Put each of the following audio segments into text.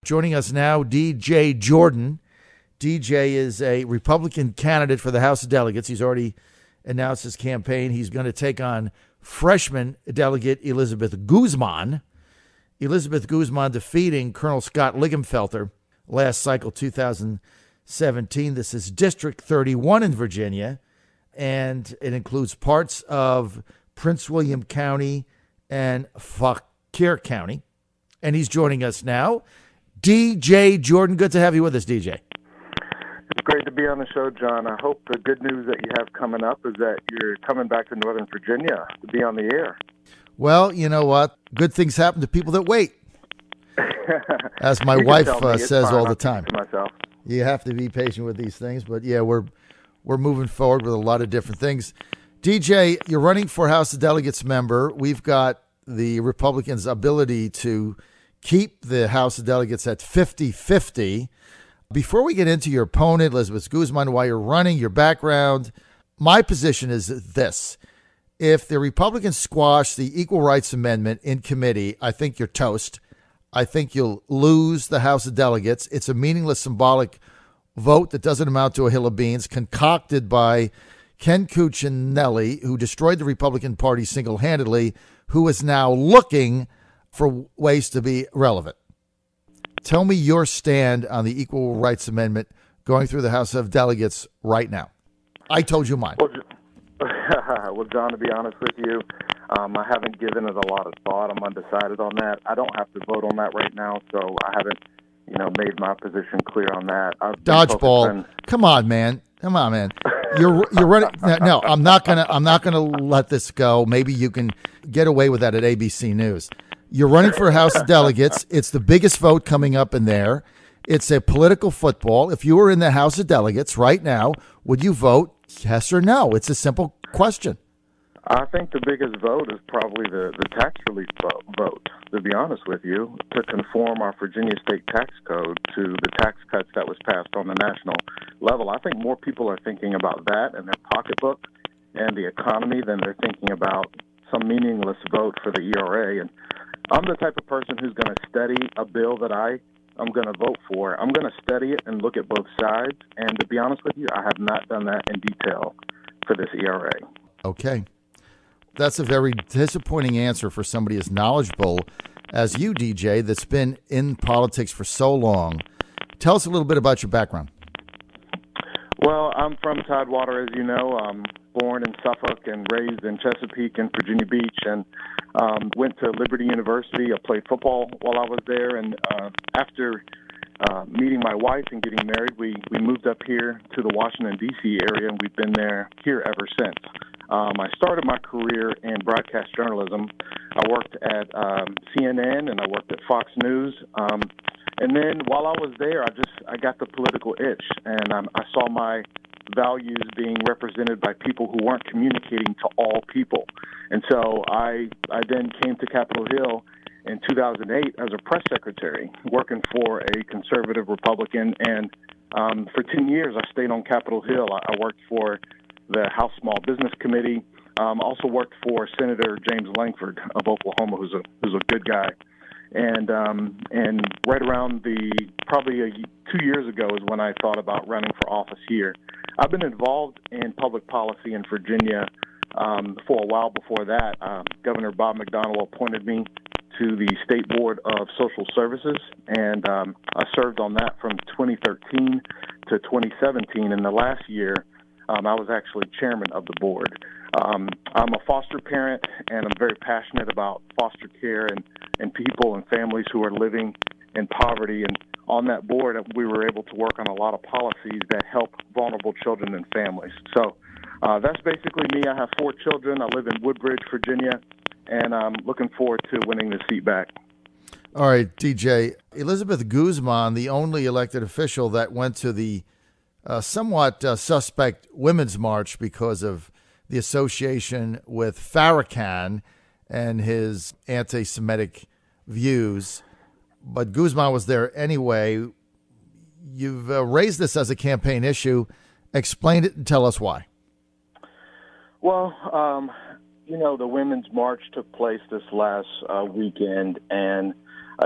Joining us now, DJ Jordan. DJ is a Republican candidate for the House of Delegates. He's already announced his campaign. He's going to take on freshman delegate Elizabeth Guzman. Elizabeth Guzman defeating Colonel Scott Ligenfelter last cycle, 2017. This is District 31 in Virginia, and it includes parts of Prince William County and Fauquier County. And he's joining us now. DJ Jordan, good to have you with us, DJ. It's great to be on the show, John. I hope the good news that you have coming up is that you're coming back to Northern Virginia to be on the air. Well, you know what? Good things happen to people that wait. As my wife says all the time. You have to be patient with these things. But, yeah, we're moving forward with a lot of different things. DJ, you're running for House of Delegates member. We've got the Republicans' ability to keep the House of Delegates at 50-50. Before we get into your opponent, Elizabeth Guzman, why you're running, your background, my position is this. If the Republicans squash the Equal Rights Amendment in committee, I think you're toast. I think you'll lose the House of Delegates. It's a meaningless symbolic vote that doesn't amount to a hill of beans, concocted by Ken Cuccinelli, who destroyed the Republican Party single-handedly, who is now looking for ways to be relevant. Tell me your stand on the Equal Rights Amendment going through the House of Delegates right now. I told you mine. Well, John, to be honest with you, I haven't given it a lot of thought. I'm undecided on that. I don't have to vote on that right now, so I haven't, made my position clear on that. Dodgeball. Come on, man. You're running. No, I'm not gonna let this go. Maybe you can get away with that at ABC News. You're running for House of Delegates. It's the biggest vote coming up in there. It's a political football. If you were in the House of Delegates right now, would you vote yes or no? It's a simple question. I think the biggest vote is probably the tax relief vote, to be honest with you, to conform our Virginia state tax code to the tax cuts that was passed on the national level. I think more people are thinking about that and their pocketbook and the economy than they're thinking about some meaningless vote for the ERA. And I'm the type of person who's going to study a bill that I'm going to vote for. I'm going to study it and look at both sides. And to be honest with you, I have not done that in detail for this ERA. Okay. That's a very disappointing answer for somebody as knowledgeable as you, DJ, that's been in politics for so long. Tell us a little bit about your background. Well, I'm from Tidewater, as you know. I'm born in Suffolk and raised in Chesapeake and Virginia Beach, and went to Liberty University. I played football while I was there, and after meeting my wife and getting married, we moved up here to the Washington, D.C. area, and we've been here ever since. I started my career in broadcast journalism. I worked at CNN and I worked at Fox News. And then while I was there, I got the political itch, and I saw my values being represented by people who weren't communicating to all people. And so I then came to Capitol Hill in 2008 as a press secretary, working for a conservative Republican. And for 10 years, I stayed on Capitol Hill. I worked for the House Small Business Committee. Also worked for Senator James Langford of Oklahoma, who's a good guy. And right around probably 2 years ago is when I thought about running for office here. I've been involved in public policy in Virginia for a while before that. Governor Bob McDonnell appointed me to the State Board of Social Services, and I served on that from 2013 to 2017. In the last year, I was actually chairman of the board. I'm a foster parent, and I'm very passionate about foster care and people and families who are living in poverty. And on that board, we were able to work on a lot of policies that help vulnerable children and families. So that's basically me. I have 4 children. I live in Woodbridge, Virginia, and I'm looking forward to winning the seat back. All right, DJ. Elizabeth Guzman, the only elected official that went to the somewhat suspect Women's March because of the association with Farrakhan and his anti-Semitic views. But Guzman was there anyway. You've raised this as a campaign issue. Explain it and tell us why. Well, the Women's March took place this last weekend, and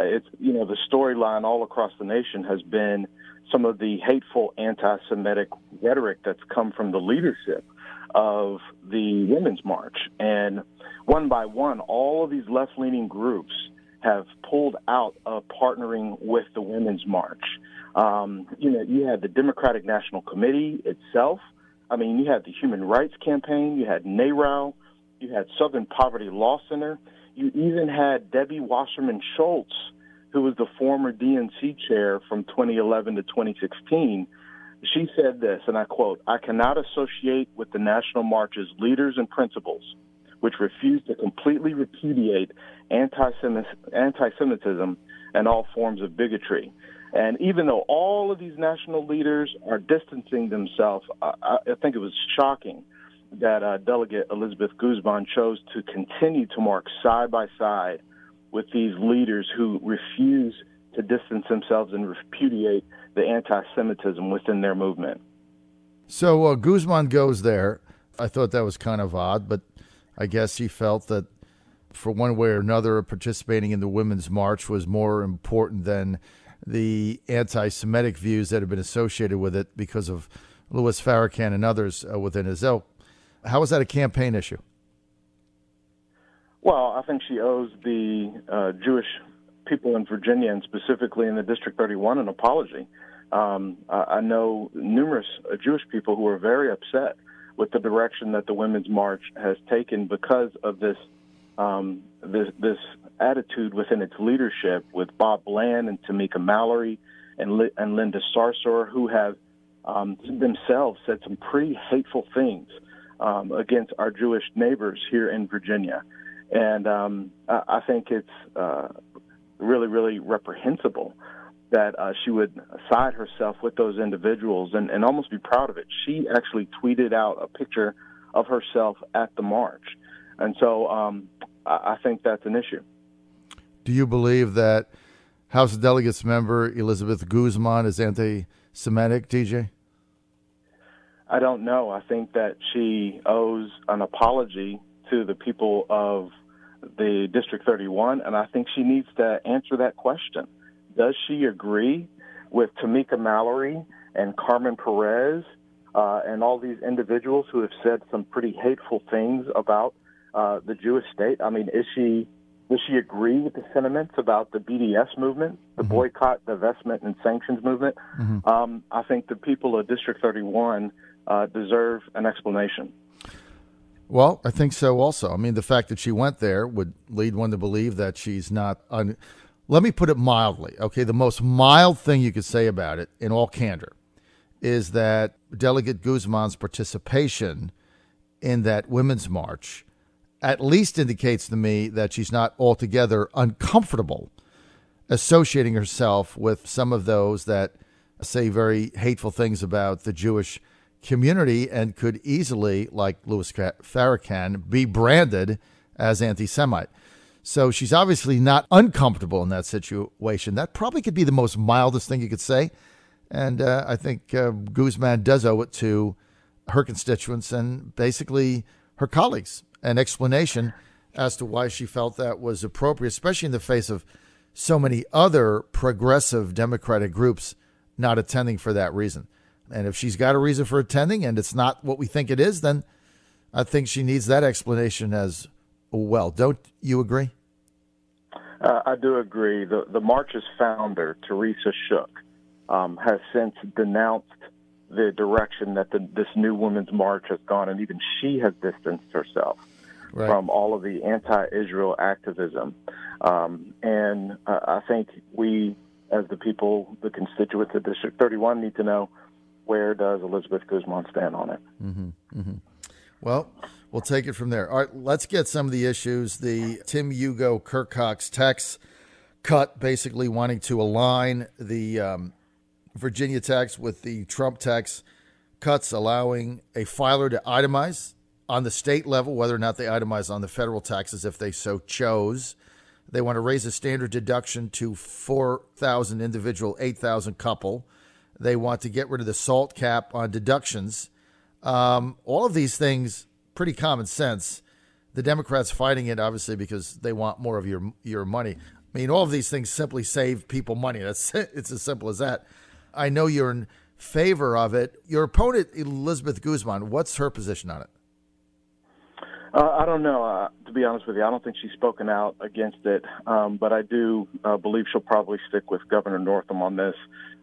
it's, the storyline all across the nation has been some of the hateful anti-Semitic rhetoric that's come from the leadership of the Women's March. And one by one, all of these left-leaning groups have pulled out of partnering with the Women's March. You had the Democratic National Committee itself. I mean, you had the Human Rights Campaign. You had NARAL. You had Southern Poverty Law Center. You even had Debbie Wasserman Schultz, who was the former DNC chair from 2011 to 2016. She said this, and I quote, "I cannot associate with the National March's leaders and principles, which refuse to completely repudiate anti-Semitism and all forms of bigotry." And even though all of these national leaders are distancing themselves, I think it was shocking that Delegate Elizabeth Guzman chose to continue to march side by side with these leaders who refuse to distance themselves and repudiate the anti-Semitism within their movement. So Guzman goes there. I thought that was kind of odd, but I guess he felt that for one way or another, participating in the Women's March was more important than the anti-Semitic views that have been associated with it because of Louis Farrakhan and others within his ilk. How is that a campaign issue? Well, I think she owes the Jewish people in Virginia, and specifically in the District 31, an apology. I know numerous Jewish people who are very upset with the direction that the Women's March has taken because of this this attitude within its leadership, with Bob Bland and Tamika Mallory and Linda Sarsour, who have themselves said some pretty hateful things against our Jewish neighbors here in Virginia. And I think it's really, really reprehensible that she would side herself with those individuals and almost be proud of it. She actually tweeted out a picture of herself at the march. And so I think that's an issue. Do you believe that House of Delegates member Elizabeth Guzman is anti-Semitic, DJ? I don't know. I think that she owes an apology to the people of the District 31, and I think she needs to answer that question. Does she agree with Tamika Mallory and Carmen Perez and all these individuals who have said some pretty hateful things about the Jewish state? I mean, does she agree with the sentiments about the BDS movement, the boycott, divestment, and sanctions movement? I think the people of District 31 deserve an explanation. Well, I think so also. I mean, the fact that she went there would lead one to believe that she's not... Let me put it mildly, okay? The most mild thing you could say about it, in all candor, is that Delegate Guzman's participation in that Women's March at least indicates to me that she's not altogether uncomfortable associating herself with some of those that say very hateful things about the Jewish community and could easily, like Louis Farrakhan, be branded as anti-Semite. So she's obviously not uncomfortable in that situation. That probably could be the most mildest thing you could say. And I think Guzman does owe it to her constituents and basically her colleagues an explanation as to why she felt that was appropriate, especially in the face of so many other progressive Democratic groups not attending for that reason. And if she's got a reason for attending and it's not what we think it is, then I think she needs that explanation as well. Don't you agree? I do agree. The March's founder, Teresa Shook, has since denounced the direction that this new Women's March has gone, and even she has distanced herself from all of the anti-Israel activism. And I think we, as the people, the constituents of District 31, need to know, where does Elizabeth Guzman stand on it? Well, we'll take it from there. All right, let's get some of the issues. The Tim Hugo Kirk Cox tax cut, basically wanting to align the Virginia tax with the Trump tax cuts, allowing a filer to itemize on the state level, whether or not they itemize on the federal taxes if they so chose. They want to raise the standard deduction to $4,000 individual, $8,000 couple. They want to get rid of the SALT cap on deductions. All of these things, pretty common sense. The Democrats fighting it, obviously, because they want more of your money. I mean, all of these things simply save people money. It's as simple as that. I know you're in favor of it. Your opponent, Elizabeth Guzman, what's her position on it? I don't know. To be honest with you, I don't think she's spoken out against it, but I do believe she'll probably stick with Governor Northam on this.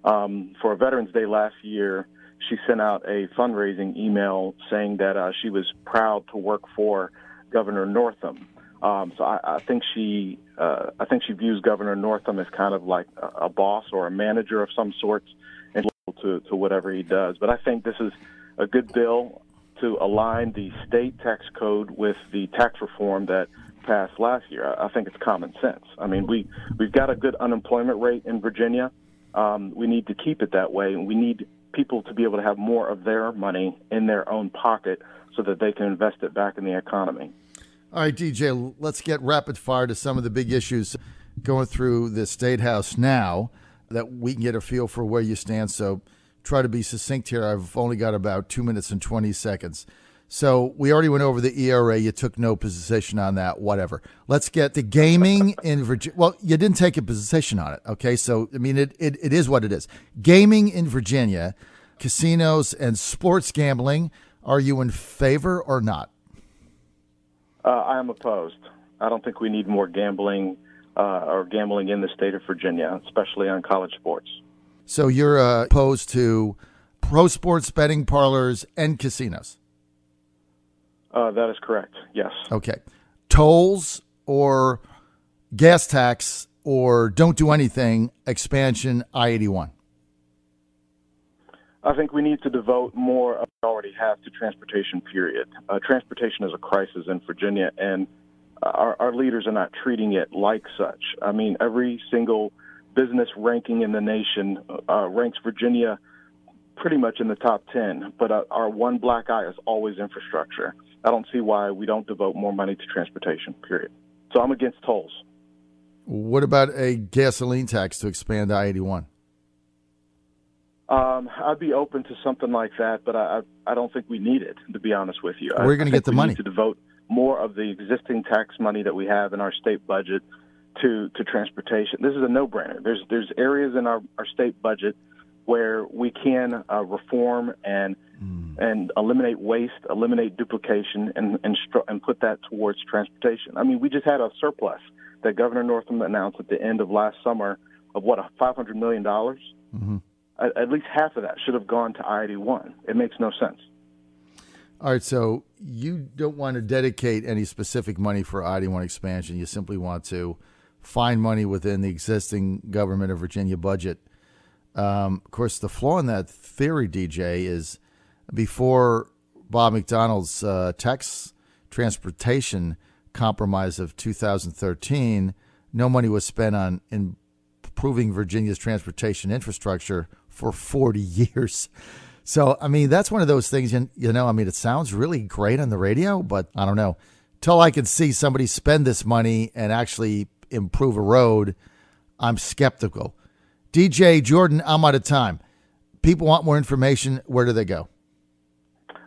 For Veterans Day last year, she sent out a fundraising email saying that she was proud to work for Governor Northam. So I think she views Governor Northam as kind of like a boss or a manager of some sorts, and to whatever he does. But I think this is a good bill to align the state tax code with the tax reform that passed last year. I think it's common sense. I mean, we've got a good unemployment rate in Virginia. We need to keep it that way, and we need people to be able to have more of their money in their own pocket so that they can invest it back in the economy. All right, DJ, let's get rapid fire to some of the big issues going through the State House now that we can get a feel for where you stand. So try to be succinct here. I've only got about 2 minutes and 20 seconds. So we already went over the ERA. You took no position on that, whatever. Let's get the gaming in Virginia. Well, you didn't take a position on it, okay? So, I mean, it is what it is. Gaming in Virginia, casinos and sports gambling, are you in favor or not? I am opposed. I don't think we need more gambling or gambling in the state of Virginia, especially on college sports. So you're opposed to pro sports betting parlors and casinos? That is correct, yes. Okay. Tolls or gas tax or don't do anything, expansion, I-81? I think we need to devote more of what we already have to transportation, period. Transportation is a crisis in Virginia, and our leaders are not treating it like such. I mean, every single business ranking in the nation ranks Virginia pretty much in the top 10, but our one black eye is always infrastructure. I don't see why we don't devote more money to transportation, period. So I'm against tolls. What about a gasoline tax to expand I-81? I'd be open to something like that, but I don't think we need it, to be honest with you. We're going to get the money. We need to devote more of the existing tax money that we have in our state budget to transportation. This is a no-brainer. There's areas in our state budget where we can reform and eliminate waste, eliminate duplication, and put that towards transportation. I mean, we just had a surplus that Governor Northam announced at the end of last summer of $500 million. Mm-hmm. At least half of that should have gone to I-81. It makes no sense. All right, so you don't want to dedicate any specific money for I-81 expansion. You simply want to find money within the existing government of Virginia budget. Of course, the flaw in that theory, DJ, is before Bob McDonnell's tax transportation compromise of 2013, no money was spent on improving Virginia's transportation infrastructure for 40 years. So, I mean, that's one of those things, I mean, it sounds really great on the radio, but I don't know. Till I can see somebody spend this money and actually improve a road, I'm skeptical. DJ Jordan, I'm out of time. People want more information. Where do they go?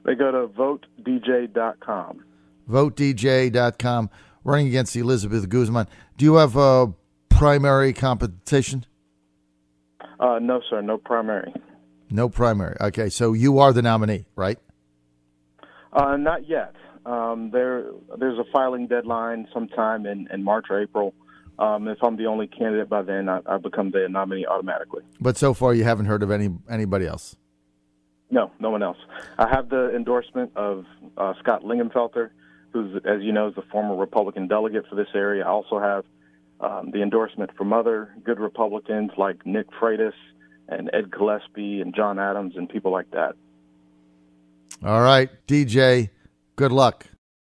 They go to votedj.com. Votedj.com. Running against Elizabeth Guzman. Do you have a primary competition? No, sir. No primary. No primary. Okay, so you are the nominee, right? Not yet. There's a filing deadline sometime in March or April. If I'm the only candidate by then, I become the nominee automatically. But so far, you haven't heard of anybody else? No, no one else. I have the endorsement of Scott Lingenfelter, who's, as you know, is the former Republican delegate for this area. I also have the endorsement from other good Republicans like Nick Freitas and Ed Gillespie and John Adams and people like that. All right, DJ, good luck.